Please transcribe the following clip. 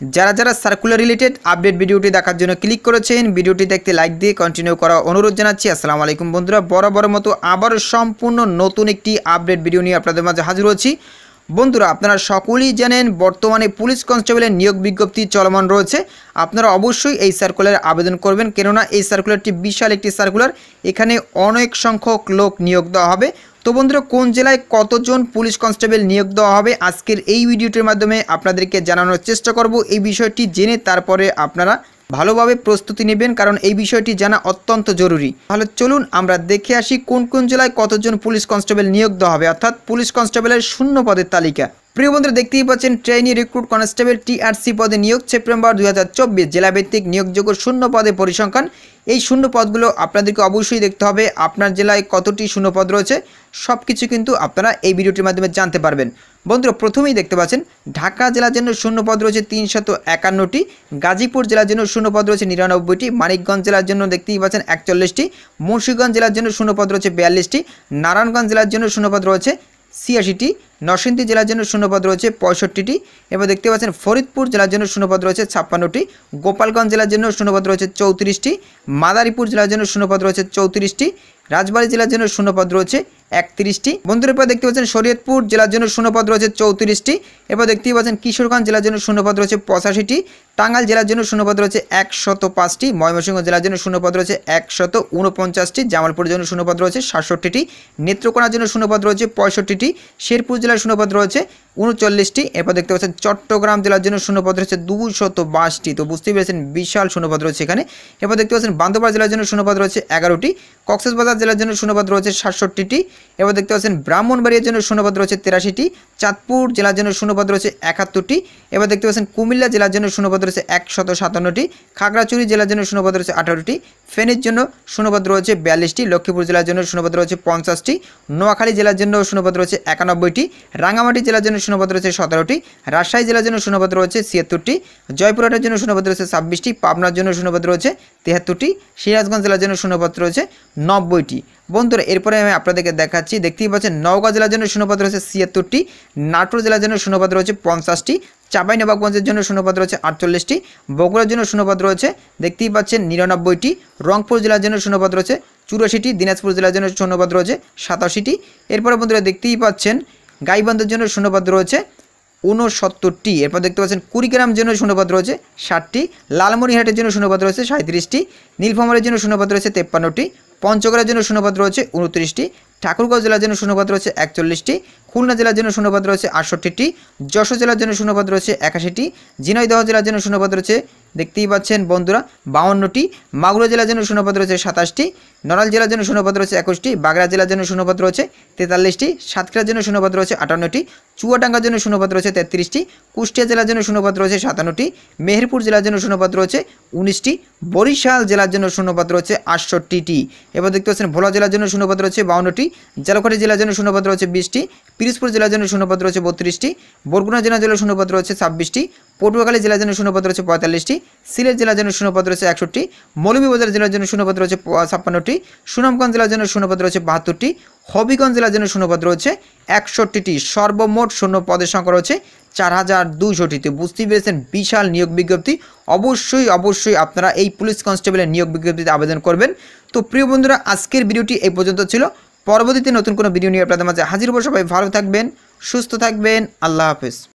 যারা যারা circular related update ভিডিওটি দেখার জন্য ক্লিক করেছেন, ভিডিওটি দেখতে লাইক দিয়ে কন্টিনিউ করা অনুরোধ জানাচ্ছি। আসসালামু আলাইকুম বন্ধুরা, বরাবর মতো আবার সম্পূর্ণ নতুন একটি আপডেট ভিডিও নিয়ে আপনাদের মাঝে হাজির হচ্ছি। বন্ধুরা, আপনারা সকলেই জানেন বর্তমানে পুলিশ কনস্টেবলের নিয়োগ বিজ্ঞপ্তি চলমান রয়েছে। আপনারা অবশ্যই এই সার্কুলারে আবেদন করবেন, কেননা এই সার্কুলারটি বিশাল একটি সার্কুলার। এখানে অনেক সংখ্যক লোক নিয়োগ দেওয়া হবে। তো বন্ধুরা, কোন জেলায় কতজন পুলিশ কনস্টেবল নিয়োগ দেওয়া হবে আজকের এই ভিডিওটির মাধ্যমে আপনাদেরকে জানানোর চেষ্টা করব। এই বিষয়টি জেনে তারপরে আপনারা ভালোভাবে প্রস্তুতি নেবেন, কারণ এই বিষয়টি জানা অত্যন্ত জরুরি। তাহলে চলুন আমরা দেখে আসি কোন কোন জেলায় কতজন পুলিশ কনস্টেবল নিয়োগ দেওয়া হবে, অর্থাৎ পুলিশ কনস্টেবলের শূন্য পদের তালিকা। প্রিয় বন্ধুরা, দেখতেই পাচ্ছেন ট্রেনি রিক্রুট কনস্টেবল টিআরসি পদে নিয়োগ সেপ্টেম্বর 2024 জেলাভিত্তিক নিয়োগযোগ্য শূন্য পদে পরিসংখ্যান। এই শূন্য পদগুলো আপনাদেরকে অবশ্যই দেখতে হবে আপনার জেলায় কতটি শূন্য পদ রয়েছে, সব কিছু কিন্তু আপনারা এই ভিডিওটির মাধ্যমে জানতে পারবেন। বন্ধুরা, প্রথমেই দেখতে পাচ্ছেন ঢাকা জেলার জন্য শূন্য পদ রয়েছে 351টি, গাজীপুর জেলার জন্য শূন্য পদ রয়েছে 99টি, মানিকগঞ্জ জেলার জন্য দেখতেই পাচ্ছেন 41টি, মুন্সিগঞ্জ জেলার জন্য শূন্য পদ রয়েছে 42টি, নারায়ণগঞ্জ জেলার জন্য শূন্য পদ রয়েছে 86টি, নরসিংদী জেলার জন্য শূন্যপদ রয়েছে 65টি, এবার দেখতে পাচ্ছেন ফরিদপুর জেলার জন্য শূন্যপদ রয়েছে 56টি, গোপালগঞ্জ জেলার জন্য শূন্যপদ রয়েছে 34টি, মাদারীপুর জেলার জন্য শূন্যপদ রয়েছে 34টি, রাজবাড়ী জেলার জন্য শূন্যপদ রয়েছে 31টি। বন্ধুরা, এবার দেখতে পাচ্ছেন শরীয়তপুর জেলার জন্য শূন্যপদ রয়েছে 34টি, এবার দেখতেই পাচ্ছেন কিশোরগঞ্জ জেলার জন্য শূন্যপদ রয়েছে 85টি, টাঙ্গাইল জেলার জন্য শূন্যপদ রয়েছে 105টি, ময়মনসিংহ জেলার জন্য শূন্যপদ রয়েছে 149টি, জামালপুরের জন্য শূন্যপদ রয়েছে 67টি, নেত্রকোনার জন্য শূন্যপদ রয়েছে 65টি, শেরপুর জেলার শূন্যপদ রয়েছে 39টি, এরপর দেখতে পাচ্ছেন চট্টগ্রাম জেলার জন্য শূন্যপদ রয়েছে 222টি। তো বুঝতেই পেরেছেন বিশাল শূন্যপদ রয়েছে এখানে। এরপর দেখতে পাচ্ছেন বান্দরবান জেলার জন্য শূন্যপদ রয়েছে 11টি, কক্সবাজার জেলার জন্য শূন্যপদ রয়েছে 67টি, এবার দেখতে পাচ্ছেন ব্রাহ্মণবাড়িয়ার জন্য শূন্যপদ রয়েছে 83টি, চাঁদপুর জেলার জন্য শূন্যপদ রয়েছে 71টি, এবার দেখতে পাচ্ছেন কুমিল্লা জেলার জন্য শূন্যপদ রয়েছে 157টি, খাগড়াছড়ি জেলার জন্য শূন্যপদ রয়েছে 18টি, ফেনীর জন্য শূন্যপদ রয়েছে 42টি, লক্ষ্মীপুর জেলার জন্য শূন্যপদ রয়েছে 50টি, নোয়াখালী জেলার জন্য শূন্যপদ রয়েছে 91টি, রাঙ্গামাটি জেলার জন্য শূন্যপদ রয়েছে 17টি, রাজশাহী জেলার জন্য শূন্যপদ রয়েছে 76টি, জয়পুরহাটের জন্য শূন্যপদ রয়েছে 26টি, পাবনার জন্য শূন্যপদ রয়েছে 73টি, সিরাজগঞ্জ জেলার জন্য শূন্যপদ রয়েছে 90টি। বন্ধুরা, এরপরে আমি আপনাদেরকে দেখাচ্ছি, দেখতেই পাচ্ছেন নওগাঁ জেলার জন্য শূন্যপদ রয়েছে 76টি, নাটোর জেলার জন্য শূন্যপদ রয়েছে 50টি, চাঁপাইনবাবগঞ্জের জন্য শূন্যপদ রয়েছে 48টি, বগুড়ার জন্য শূন্যপদ রয়েছে দেখতেই পাচ্ছেন 99টি, রংপুর জেলার জন্য শূন্যপদ রয়েছে 84টি, দিনাজপুর জেলার জন্য শূন্যপদ রয়েছে 87টি। এরপরে বন্ধুরা দেখতেই পাচ্ছেন গাইবান্ধার জন্য শূন্যপদ রয়েছে 69টি, এরপর দেখতে পাচ্ছেন কুড়িগ্রাম জন্য শূন্যপদ রয়েছে 60টি, লালমনিরহাটের জন্য শূন্যপদ রয়েছে 37টি, নীলফামারীর জন্য শূন্যপদ রয়েছে 53টি, পঞ্চগড়ের জন্য শূন্যপদ রয়েছে 29টি, ঠাকুরগাঁও জেলার জন্য শূন্যপদ রয়েছে 41টি, খুলনা জেলার জন্য শূন্যপদ রয়েছে 68টি, যশোর জেলার জন্য শূন্যপদ রয়েছে 81টি, ঝিনাইদহ জেলার জন্য শূন্যপদ রয়েছে দেখতেই পাচ্ছেন বন্ধুরা 52টি, মাগুরা জেলার জন্য শূন্যপদ রয়েছে 27টি, নড়াইল জেলার জন্য শূন্যপদ রয়েছে 21টি, বাগড়া জেলার জন্য শূন্যপদ রয়েছে 43টি, সাতক্ষীরার জন্য শূন্যপদ রয়েছে 58টি, চুয়াডাঙ্গার জন্য শূন্যপদ রয়েছে 33টি, কুষ্টিয়া জেলার জন্য শূন্যপদ রয়েছে 57টি, মেহেরপুর জেলার জন্য শূন্যপদ রয়েছে 19টি, বরিশাল জেলার জন্য শূন্যপদ রয়েছে 68টি, এবার দেখতে পাচ্ছেন ভোলা জেলার জন্য শূন্যপদ রয়েছে 52টি, ঝালকাঠি জেলার জন্য শূন্যপদ রয়েছে 20টি, পিরোজপুর জেলার জন্য শূন্যপদ রয়েছে 32টি, বরগুনা জেলার জন্য শূন্যপদ রয়েছে 26টি, পটুয়াখালী জেলার জন্য শূন্যপদ রয়েছে 45টি, সিলেট জেলার জন্য শূন্যপদ রয়েছে 61টি, মৌলভীবাজার জেলার জন্য শূন্যপদ রয়েছে 56টি, সুনামগঞ্জ জেলার জন্য শূন্যপদ রয়েছে 72টি, হবিগঞ্জ জেলার জন্য শূন্যপদ রয়েছে 61টি। সর্বমোট শূন্য পদের সংখ্যা রয়েছে 4200টিতে। বুঝতেই পেরেছেন বিশাল নিয়োগ বিজ্ঞপ্তি। অবশ্যই আপনারা এই পুলিশ কনস্টেবলের নিয়োগ বিজ্ঞপ্তিতে আবেদন করবেন। তো প্রিয় বন্ধুরা, আজকের ভিডিওটি এই পর্যন্ত ছিল। পরবর্তীতে নতুন কোনো ভিডিও নিয়ে আপনাদের মাঝে হাজির হব। সবাই ভালো থাকবেন, সুস্থ থাকবেন, আল্লাহ হাফেজ।